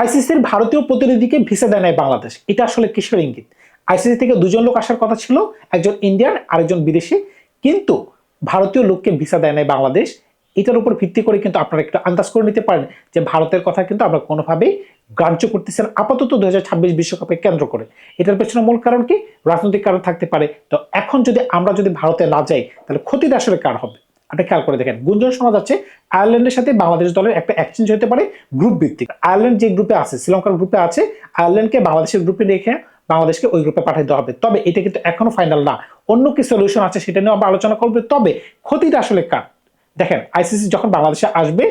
আইসিসির ভারতীয় প্রতিনিধিকে ভিসা দেয় নাই বাংলাদেশ, এটা আসলে কিসের ইঙ্গিত? আইসিসি থেকে দুজন লোক আসার কথা ছিল, একজন ইন্ডিয়ান আরেকজন বিদেশি, কিন্তু ভারতীয় লোককে ভিসা দেয় নাই বাংলাদেশ। এটার উপর ভিত্তি করে কিন্তু আপনারা একটু আন্দাজ করে নিতে পারেন যে ভারতের কথা কিন্তু আমরা কোনোভাবেই গ্রাহ্য করতেছেন আপাতত 2026 বিশ্বকাপে কেন্দ্র করে। এটার পেছনে মূল কারণ কি? রাজনৈতিক কারণ থাকতে পারে। তো এখন যদি আমরা ভারতে না যাই তাহলে ক্ষতিটা আসলে কার হবে? আপনি খেয়াল করে দেখেন, গুঞ্জন শোনা যাচ্ছে আয়ারল্যান্ডের সাথে বাংলাদেশ দলের একটা এক্সচেঞ্জ হতে পারে গ্রুপ ভিত্তিক। আয়ারল্যান্ড যে গ্রুপে আছে, শ্রীলঙ্কার গ্রুপে আছে, আয়ারল্যান্ডকে বাংলাদেশের গ্রুপে রেখে বাংলাদেশকে ওই গ্রুপে পাঠাতে হবে। তবে এটা কিন্তু এখনো ফাইনাল না, অন্য কি সলিউশন আছে সেটা নিয়ে আমরা আলোচনা করবো। তবে ক্ষতিটা আসলে কার? দেখেন, আইসিসি যখন বাংলাদেশে আসবে,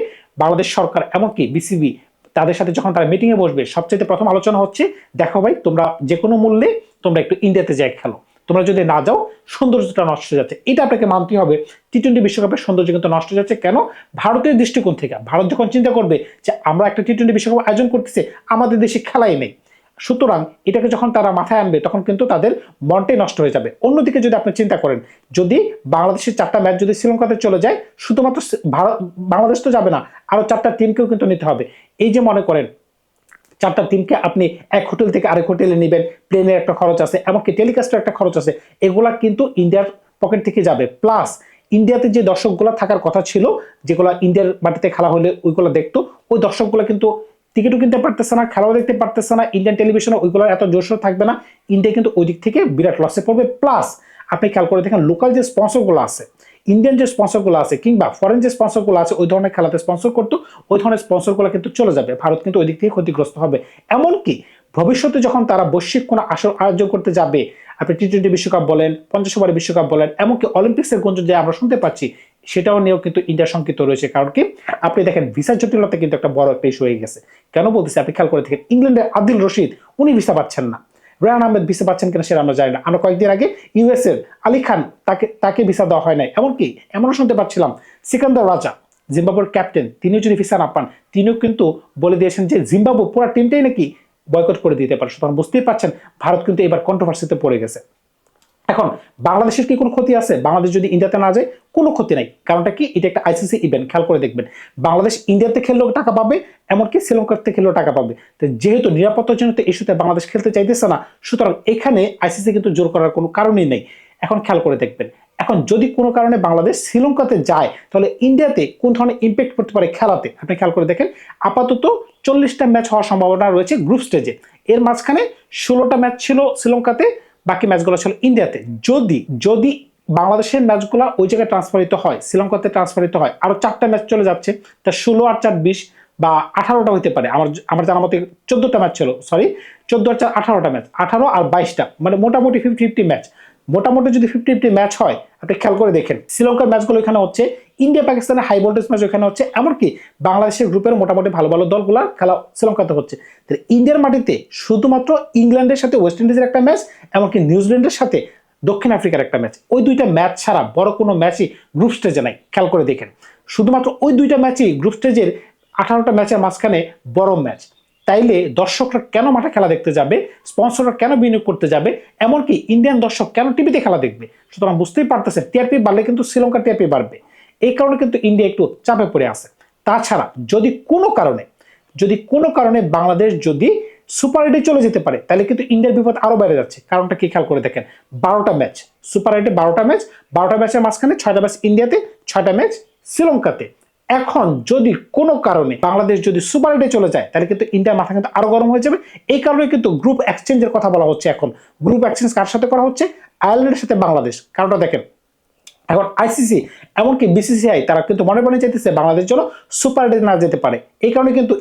বাংলাদেশ সরকার এমনকি বিসিবি তাদের সাথে যখন তারা মিটিং এ বসবে, সবচেয়ে প্রথম আলোচনা হচ্ছে, দেখো ভাই, তোমরা যে কোনো মূল্যে তোমরা একটু ইন্ডিয়াতে যাই খেলো, তোমরা যদি না যাও সৌন্দর্যটা নষ্ট হয়ে যাচ্ছে। এটা আপনাকে মানতে হবে। টি-20 বিশ্বকাপের সৌন্দর্য কিন্তু নষ্ট হয়ে যাচ্ছে। কেন? ভারতের দৃষ্টিকোণ থেকে ভারত যখন চিন্তা করবে যে আমরা একটা টি-20 বিশ্বকাপ আয়োজন করতেছি, আমাদের দেশে খেলাই নেই, সুতরাং এটাকে যখন তারা মাথায় আনবে তখন কিন্তু তাদের মনটাই নষ্ট হয়ে যাবে। অন্যদিকে যদি আপনি চিন্তা করেন, যদি বাংলাদেশের 4টা ম্যাচ যদি শ্রীলঙ্কাতে চলে যায়, শুধুমাত্র বাংলাদেশ তো যাবে না, আরো 4টা টিমকেও কিন্তু নিতে হবে। এই যে মনে করেন 4টা টিমকে আপনি এক হোটেল থেকে আরেক হোটেলে নেবেন, প্লেনের একটা খরচ আছে, এমনকি টেলিকাস্টের একটা খরচ আছে, এগুলা কিন্তু ইন্ডিয়ার পকেট থেকে যাবে। প্লাস ইন্ডিয়াতে যে দর্শকগুলো থাকার কথা ছিল, যেগুলো ইন্ডিয়ার মাটিতে খেলা হলে ওইগুলো দেখতো, ওই দর্শকগুলো কিন্তু টিকিটও কিনতে পারতেছে না, খেলাও দেখতে পারতেছে না, ইন্ডিয়ান টেলিভিশনে ওইগুলো এত জোরসোর থাকবে না, ইন্ডিয়া কিন্তু ওই দিক থেকে বিরাট লসে পড়বে। প্লাস আপনি খেয়াল করে দেখেন, লোকাল যে স্পন্সরগুলো আছে, ইন্ডিয়ান যে স্পন্সরগুলো আছে কিংবা ফরেন যে স্পন্সরগুলো আছে, ওই ধরনের খেলাতে স্পন্সর করতো, ওই ধরনের স্পন্সরগুলো কিন্তু চলে যাবে। ভারত কিন্তু ওই দিক থেকে ক্ষতিগ্রস্ত হবে। এমনকি ভবিষ্যতে যখন তারা বৈশ্বিক কোনো আসর আয়োজন করতে যাবে, আপনি টি-20 বিশ্বকাপ বলেন, 50 ওভারের বিশ্বকাপ বলেন, এমনকি অলিম্পিক্সের গুঞ্জন যে আমরা শুনতে পাচ্ছি, সেটাও নিয়েও কিন্তু ইন্ডিয়া শঙ্কিত রয়েছে। কারণ কি? আপনি দেখেন, ভিসা জটিলতা কিন্তু একটা বড় একটা ইস্যু হয়ে গেছে। কেন বলতেছি? আপনি খেয়াল করে দেখেন, ইংল্যান্ডের আদিল রশিদ, উনি ভিসা পাচ্ছেন না। রায়ান আহমেদ ভিসা পাচ্ছেন কিনা সেটা আমরা জানি না। আমরা কয়েকদিন আগে ইউএস এর আলী খান, তাকে ভিসা দেওয়া হয় নাই। এমনকি এমনও শুনতে পাচ্ছিলাম, সিকান্দার রাজা, জিম্বাবুয়ের ক্যাপ্টেন, তিনিও যদি ভিসা না পান, তিনিও কিন্তু বলে দিয়েছেন যে জিম্বাবু পুরো টিমটাই নাকি বয়কট করে দিতে পারে। সুতরাং বুঝতেই পারছেন, ভারত কিন্তু এবার কন্ট্রোভার্সিতে পড়ে গেছে। এখন বাংলাদেশের কি কোনো ক্ষতি আছে? বাংলাদেশ যদি ইন্ডিয়াতে না যায়, কোনো ক্ষতি নাই। কারণটা কি? এটা একটা আইসিসি ইভেন্ট। খেয়াল করে দেখবেন, বাংলাদেশ ইন্ডিয়াতে খেললেও টাকা পাবে, এমনকি শ্রীলঙ্কাতে খেললেও টাকা পাবে। তো যেহেতু নিরাপত্তাজনিত ইস্যুতে বাংলাদেশ খেলতে চাইতেছে না, সুতরাং এখানে আইসিসি কিন্তু জোর করার কোনো কারণই নেই। এখন খেয়াল করে দেখবেন, এখন যদি কোনো কারণে বাংলাদেশ শ্রীলঙ্কাতে যায়, তাহলে ইন্ডিয়াতে কোন ধরনের ইম্প্যাক্ট পড়তে পারে খেলাতে? আপনি খেয়াল করে দেখেন, আপাতত 40টা ম্যাচ হওয়ার সম্ভাবনা রয়েছে গ্রুপ স্টেজে। এর মাঝখানে 16টা ম্যাচ ছিল শ্রীলঙ্কাতে, বাকি ম্যাচগুলো ছিল ইন্ডিয়াতে। যদি যদি বাংলাদেশের ম্যাচগুলো ওই জায়গায় ট্রান্সফারিত হয়, শ্রীলঙ্কাতে ট্রান্সফারিত হয়, আরো 4টা ম্যাচ চলে যাচ্ছে, তা 16 আর 4 20 বা 18টা হইতে পারে। আমার জানা মতে 14টা ম্যাচ ছিল, সরি, 14 আর 4 18টা ম্যাচ, 18 আর 22টা, মানে মোটামুটি 50-50 ম্যাচ। মোটামুটি যদি 50-50 ম্যাচ হয়, আপনি খেয়াল করে দেখেন, শ্রীলঙ্কার ম্যাচগুলো এখানে হচ্ছে, ইন্ডিয়া পাকিস্তানের হাই ভোল্টেজ ম্যাচ ওখানে হচ্ছে, এমনকি বাংলাদেশের গ্রুপের মোটামুটি ভালো ভালো দলগুলোর খেলা শ্রীলঙ্কাতে হচ্ছে। ইন্ডিয়ার মাটিতে শুধুমাত্র ইংল্যান্ডের সাথে ওয়েস্ট ইন্ডিজের একটা ম্যাচ, এমনকি নিউজিল্যান্ডের সাথে দক্ষিণ আফ্রিকার একটা ম্যাচ, ওই দুইটা ম্যাচ ছাড়া বড় কোনো ম্যাচই গ্রুপ স্টেজে নাই। খেয়াল করে দেখেন, শুধুমাত্র ওই দুইটা ম্যাচই গ্রুপ স্টেজের 18টা ম্যাচের মাঝখানে বড় ম্যাচ। তাইলে দর্শকরা কেন মাঠে খেলা দেখতে যাবে? স্পন্সররা কেন বিনিয়োগ করতে যাবে? এমনকি ইন্ডিয়ান দর্শক কেন টিভিতে খেলা দেখবে? সুতরাং বুঝতেই পারতেছেন, টিআরপি বাড়লে কিন্তু শ্রীলঙ্কার টিআরপি বাড়বে। এই কারণে কিন্তু ইন্ডিয়া একটু চাপে পড়ে আছে। তাছাড়া যদি কোনো কারণে বাংলাদেশ যদি সুপার 8-এ চলে যেতে পারে, তাহলে কিন্তু ইন্ডিয়ার বিপদ আরো বেড়ে যাচ্ছে। কারণটা কি? খেয়াল করে দেখেন, 12টা ম্যাচ সুপার 8-এ, 12টা ম্যাচ, 12টা ম্যাচের মাঝখানে 6টা ম্যাচ ইন্ডিয়াতে, 6টা ম্যাচ শ্রীলঙ্কাতে। এখন যদি কোনো কারণে বাংলাদেশ যদি সুপার 8-এ চলে যায়, তাহলে কিন্তু ইন্ডিয়ার মাথা কিন্তু আরো গরম হয়ে যাবে। এই কারণে কিন্তু গ্রুপ এক্সচেঞ্জের কথা বলা হচ্ছে। এখন গ্রুপ এক্সচেঞ্জ কার সাথে করা হচ্ছে? আয়ারল্যান্ডের সাথে বাংলাদেশ। কারণটা দেখেন, এখন আইসিসি এমনকি বিসিসিআই তারা কিন্তু মনে মনে চাইতেছে বাংলাদেশ যেন সুপার 8-এ না যেতে পারে। এই কারণে কিন্তু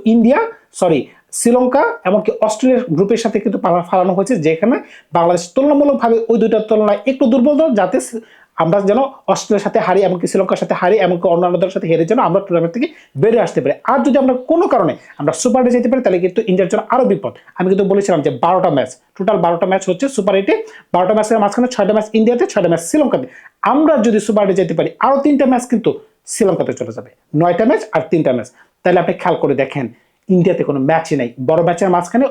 শ্রীলঙ্কা এমনকি অস্ট্রেলিয়ার গ্রুপের সাথে কিন্তু ফালানো হয়েছে, যেখানে বাংলাদেশ তুলনামূলকভাবে ওই দুইটার তুলনায় একটু দুর্বল, যাতে আমরা যেন অস্ট্রেলিয়ার সাথে হারি, এমনকি শ্রীলঙ্কার সাথে হারি, এমনকি অন্যান্য দলের সাথে হেরে যেন আমরা টুর্নামেন্ট থেকে বেরিয়ে আসতে পারি। আর যদি আমরা কোনো কারণে আমরা সুপার 8-এ যেতে পারি, তাহলে কিন্তু ইন্ডিয়ার জন্য আরো বিপদ। আমি কিন্তু বলেছিলাম যে 12টা ম্যাচ, টোটাল 12টা ম্যাচ হচ্ছে সুপার 8-এ, 12টা ম্যাচের মাঝখানে 6টা ম্যাচ ইন্ডিয়াতে, 6টা ম্যাচ শ্রীলঙ্কাতে। আমরা যদি সুপার 8-এ যেতে পারি, আরো 3টা ম্যাচ কিন্তু শ্রীলঙ্কাতে চলে যাবে, 9টা ম্যাচ আর 3টা ম্যাচ। তাহলে আপনি খেয়াল করে দেখেন, ইন্ডিয়াতে কোনো ম্যাচই নাই। বড় ম্যাচের মাঝখানে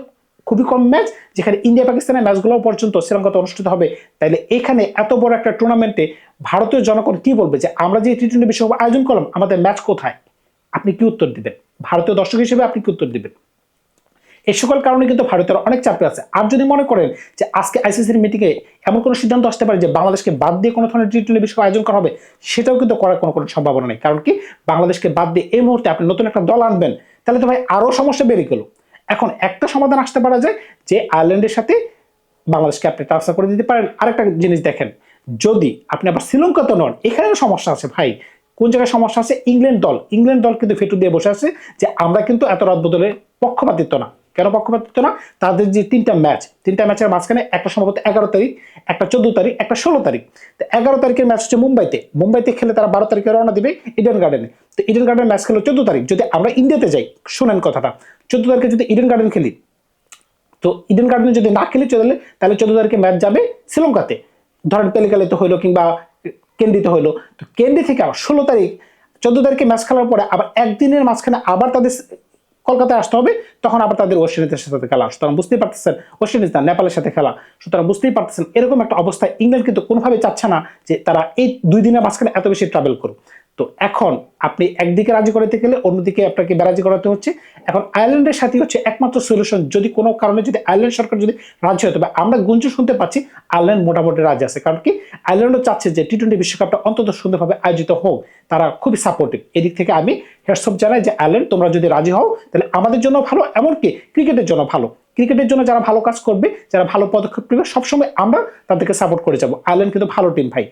খুবই কম ম্যাচ, যেখানে ইন্ডিয়া পাকিস্তানের ম্যাচগুলো পর্যন্ত শ্রীলঙ্কাতে অনুষ্ঠিত হবে। তাইলে এখানে এত বড় একটা টুর্নামেন্টে ভারতীয় জনগণ কি বলবে যে আমরা যে টি-20 বিশ্বকাপ আয়োজন করলাম, আমাদের ম্যাচ কোথায়? আপনি কি উত্তর দিবেন? ভারতীয় দর্শক হিসেবে আপনি কি উত্তর দিবেন? এই সকল কারণে কিন্তু ভারতের অনেক চাপে আছে। আর যদি মনে করেন যে আজকে আইসিসির মিটিংয়ে এমন কোনো সিদ্ধান্ত আসতে পারে যে বাংলাদেশকে বাদ দিয়ে কোনো ধরনের টি-20 বিশ্বকাপ আয়োজন করা হবে, সেটাও কিন্তু করার কোনো সম্ভাবনা নেই। কারণ কি, বাংলাদেশকে বাদ দিয়ে এই মুহূর্তে আপনি নতুন একটা দল আনবেন, তাহলে তো ভাই আরো সমস্যা বেড়ে গেল। এখন একটা সমাধান আসতে পারা যায় যে আয়ারল্যান্ডের সাথে বাংলাদেশকে আপনি ট্রান্সফার করে দিতে পারেন। আরেকটা জিনিস দেখেন, যদি আপনি আবার শ্রীলঙ্কাতে নন, এখানেও সমস্যা আছে ভাই। কোন জায়গায় সমস্যা আছে? ইংল্যান্ড দল কিন্তু ফেটু দিয়ে বসে আছে যে আমরা কিন্তু এত রাত বদলে পক্ষপাতিত্ব না। কেন পক্ষপাতিত্ব না? তাদের যে তিনটা ম্যাচের মাঝখানে একটা সম্ভবত 11 তারিখ, একটা 14 তারিখ, একটা 16 তারিখ। তো 11 তারিখের ম্যাচ হচ্ছে মুম্বাইতে খেলে তারা 12 তারিখে রওনা দিবে ইডেন গার্ডেনে। তো ইডেন গার্ডেন ম্যাচ খেলো 14 তারিখ। যদি আমরা ইন্ডিয়াতে যাই, শুনেন কথাটা, 14 তারিখে যদি ইডেন গার্ডেন খেলি, তো ইডেন গার্ডেনে যদি না খেলি তাহলে 14 তারিখে ম্যাচ যাবে শ্রীলঙ্কাতে, ধরেন পেলিকালেতে হইলো কিংবা কেন্দ্রিতে হইলো। তো কেন্দ্রি থেকে আবার 16 তারিখ 14 তারিখে ম্যাচ খেলার পরে আবার একদিনের মাঝখানে আবার তাদের কলকাতায় আসতে হবে, তখন আবার তাদের ওয়েস্ট ইন্ডিজের সাথে খেলা। সুতরাং বুঝতেই পারতেছেন, ওয়েস্ট ইন্ডিজ না, নেপালের সাথে খেলা। সুতরাং বুঝতেই পারতেছেন এরকম একটা অবস্থায় ইংল্যান্ড কিন্তু কোনোভাবে চাচ্ছে না যে তারা এই 2 দিনের মাঝখানে এত বেশি ট্রাভেল করুক। তো এখন আপনি একদিকে রাজি করাতে গেলে অন্যদিকে আপনাকে বেরাজি করাতে হচ্ছে। এখন আয়ারল্যান্ডের সাথে হচ্ছে একমাত্র সলিউশন, যদি কোনো কারণে যদি আয়ারল্যান্ড সরকার যদি রাজি হয়, তবে আমরা গুঞ্জ শুনতে পাচ্ছি আয়ারল্যান্ড মোটামুটি রাজি আছে। কারণ কি, আয়ারল্যান্ডও চাচ্ছে যে টি-20 বিশ্বকাপটা অন্তত সুন্দরভাবে আয়োজিত হোক, তারা খুবই সাপোর্টিভ। এদিক থেকে আমি হেডসঅপ জানাই যে আয়ারল্যান্ড তোমরা যদি রাজি হও তাহলে আমাদের জন্য ভালো, এমনকি ক্রিকেটের জন্য ভালো। ক্রিকেটের জন্য যারা ভালো কাজ করবে, যারা ভালো পদক্ষেপ নেবে, সবসময় আমরা তাদেরকে সাপোর্ট করে যাবো। আয়ারল্যান্ড কিন্তু ভালো টিম ভাই,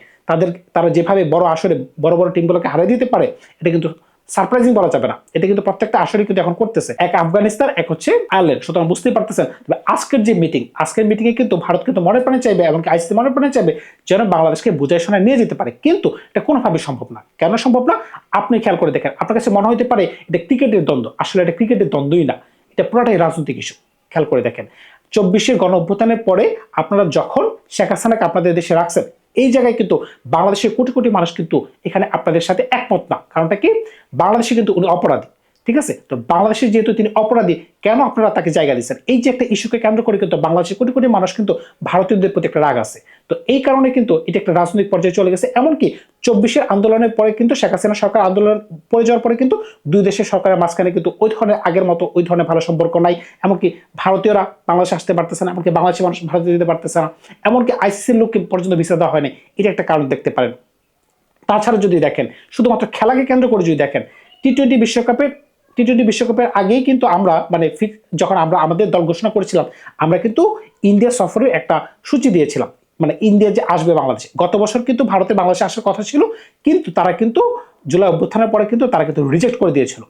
তারা যেভাবে বড় আসরে বড় বড় টিমগুলোকে হারিয়ে দিতে পারে, এটা কিন্তু সারপ্রাইজিং বলা যাবে না। এটা কিন্তু প্রত্যেকটা আসরে কিন্তু এখন করতেছে, এক আফগানিস্তান, এক হচ্ছে আয়ারল্যান্ড। সুতরাং বুঝতেই পারতেছেন। তবে আজকের মিটিংয়ে কিন্তু ভারত কিন্তু মনে প্রাণে চাইবে, এমনকি আইসিসি মনে প্রাণে চাইবে যেন বাংলাদেশকে বুঝাই শোনায় নিয়ে যেতে পারে। কিন্তু এটা কোনোভাবে সম্ভব না। কেন সম্ভব না? আপনি খেয়াল করে দেখেন, আপনার কাছে মনে হতে পারে এটা ক্রিকেটের দ্বন্দ্ব, আসলে এটা ক্রিকেটের দ্বন্দ্বই না, এটা পুরোটাই রাজনৈতিক ইস্যু। খেয়াল করে দেখেন, 24-এর গণ অভ্যুত্থানের পরে আপনারা যখন শেখ হাসিনাকে আপনাদের দেশে রাখছেন, এই জায়গায় কিন্তু বাংলাদেশের কোটি কোটি মানুষ কিন্তু এখানে আপনাদের সাথে একমত না। কারণটা কি? বাংলাদেশে কিন্তু উনি অপরাধী, ঠিক আছে? তো বাংলাদেশে যেহেতু তিনি অপরাধী, কেন আপনারা তাকে জায়গা দিচ্ছেন? এই যে একটা ইস্যুকে কেন্দ্র করে কিন্তু বাংলাদেশের কোটি কোটি মানুষ কিন্তু ভারতীয়দের প্রতি একটা রাগ আছে। তো এই কারণে কিন্তু এটা একটা রাজনৈতিক পর্যায়ে চলে গেছে। এমনকি 24-এর আন্দোলনের পরে কিন্তু শেখ হাসিনা সরকার আন্দোলন পড়ে যাওয়ার পরে কিন্তু দুই দেশের সরকারের মাঝখানে কিন্তু ওই ধরনের আগের মতো ওই ধরনের ভালো সম্পর্ক নাই। এমনকি ভারতীয়রা বাংলাদেশে আসতে পারতেছে না, এমনকি বাংলাদেশের মানুষ ভারতে যেতে পারতেছে না, এমনকি আইসিসির লোককে পর্যন্ত ভিসা দেওয়া হয় না। এটা একটা কারণ দেখতে পারেন। তাছাড়া যদি দেখেন, শুধুমাত্র খেলাকে কেন্দ্র করে যদি দেখেন, টি-20 বিশ্বকাপের আগেই কিন্তু আমরা যখন আমরা আমাদের দল ঘোষণা করেছিলাম, আমরা কিন্তু ইন্ডিয়া সফরের একটা সূচি দিয়েছিলাম, ইন্ডিয়া যে আসবে বাংলাদেশে। গত বছর কিন্তু ভারতে বাংলাদেশে আসার কথা ছিল, কিন্তু তারা কিন্তু জুলাই অভ্যুত্থানের পরে কিন্তু তারা কিন্তু রিজেক্ট করে দিয়েছিল।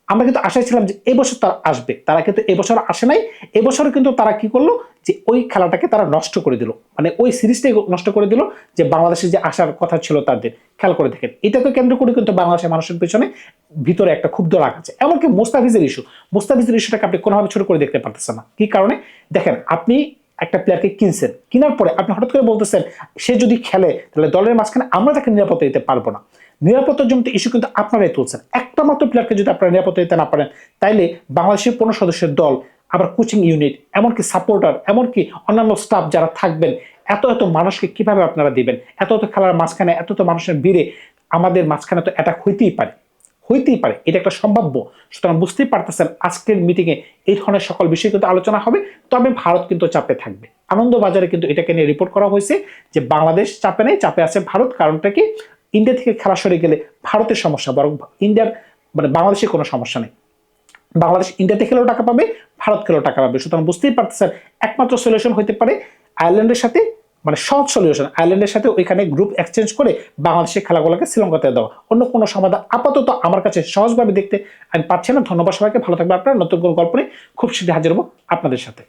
আমরা কিন্তু আশায় ছিলাম যে এবছর তারা আসবে, তারা কিন্তু এবছর আসে নাই। এবছর কিন্তু তারা কি করলো, যে ওই খেলাটাকে তারা নষ্ট করে দিল, ওই সিরিজটাই নষ্ট করে দিল, যে বাংলাদেশে যে আসার কথা ছিল তাদের। খেয়াল করে দেখেন, এটাকে কেন্দ্র করে কিন্তু বাংলাদেশের মানুষের পেছনে ভিতরে একটা ক্ষুব্ধ রাগ আছে। এমনকি মুস্তাফিজের ইস্যুটাকে আপনি কোনোভাবে ছোট করে দেখতে পারতেছেন না। কি কারণে? দেখেন, আপনি একটা প্লেয়ারকে কিনছেন, কেনার পরে আপনি হঠাৎ করে বলতেছেন সে যদি খেলে তাহলে দলের মাঝখানে আমরা তাকে নিরাপত্তা দিতে পারবো না। নিরাপত্তার জন্য ইস্যু কিন্তু আপনারাই তুলছেন। একটা মাত্র প্লেয়ারকে যদি আপনারা নিরাপত্তা দিতে না পারেন, তাইলে বাংলাদেশের 15 সদস্যের দল, আবার কোচিং ইউনিট, এমনকি সাপোর্টার, এমনকি অন্যান্য স্টাফ যারা থাকবেন, এত মানুষকে কিভাবে আপনারা দিবেন? এত খেলার মাঝখানে এত মানুষের ভিড়ে আমাদের মাঝখানে তো অ্যাটাক হইতেই পারে, এটা একটা সম্ভাব্য। সুতরাং বুঝতেই পারতেছেন আজকের মিটিংয়ে এই ধরনের সকল বিষয় কিন্তু আলোচনা হবে। তবে ভারত কিন্তু চাপে থাকবে। আনন্দবাজারে কিন্তু এটাকে নিয়ে রিপোর্ট করা হয়েছে যে বাংলাদেশ চাপে নেই, চাপে আছে ভারত। কারণটা কি? ইন্ডিয়া থেকে খেলা সরে গেলে ভারতের সমস্যা, বরং ইন্ডিয়ার বাংলাদেশের কোনো সমস্যা নেই। বাংলাদেশ ইন্ডিয়াতে খেলেও টাকা পাবে, ভারত খেলেও টাকা পাবে। সুতরাং বুঝতেই পারতেছেন একমাত্র সলিউশন হইতে পারে আয়ারল্যান্ডের সাথে, সহজ সলিউশন, আয়ারল্যান্ডের সাথে ওইখানে গ্রুপ এক্সচেঞ্জ করে বাংলাদেশের খেলাগুলোকে শ্রীলঙ্কাতে দেওয়া। অন্য কোনো সমাধান আপাতত আমার কাছে সহজভাবে দেখতে আমি পাচ্ছি না। ধন্যবাদ সবাইকে, ভালো থাকবে আপনারা। নতুন কোনো গল্প নিয়ে খুব শীঘ্রই হাজির হবো আপনাদের সাথে।